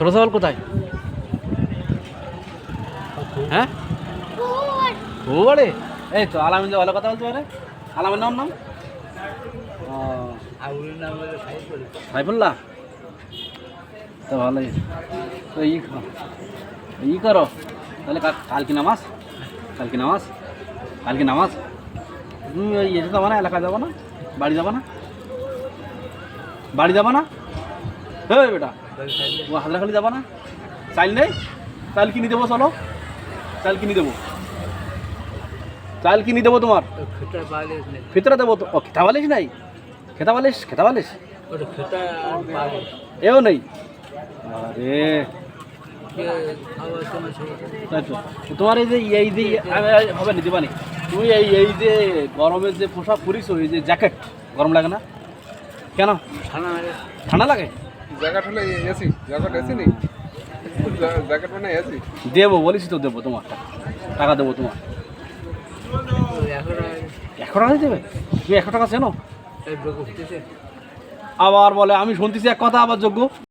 ছোট চাওয়াল কোথায়? হ্যাঁ ও বাড়ে এই তো আলামিন যে ভালো কথা বলতে পারে। আলামিন নাম ও সাইফুল্লাহ তো ভালোই। তো ই করো তাহলে কাল কি নামাজ তুমি ওই এসে যাবো না, এলাকা যাবো না, বাড়ি যাবো না হ্যাঁ বেটা ও হাজরাখালি যাবো না? চাইল নেই? চাইল কিনে দেবো, চলো চাইল কিনে দেবো তোমার ফিতরা দেবো তো। ও খেতা বালিশ নাই? খেতা বালিশ এও নেই? আরে তাই তো তোমার এই যে হবে না দিবানি তুমি এই যে গরমের যে পোশাক পরিস, এই যে জ্যাকেট গরম লাগে না কেন? ঠান্ডা লাগে। জ্যাকেট হলে এসি, জ্যাকেট এসি নেই, জ্যাকেট মানে এসি দেবো বলিস তো, দেবো তোমার টাকা দেবো তোমার। 100 টাকা দেবে? তুমি 100 টাকা চেনো? আবার বলে আমি শুনতেছি এক কথা, আবার যোগ্য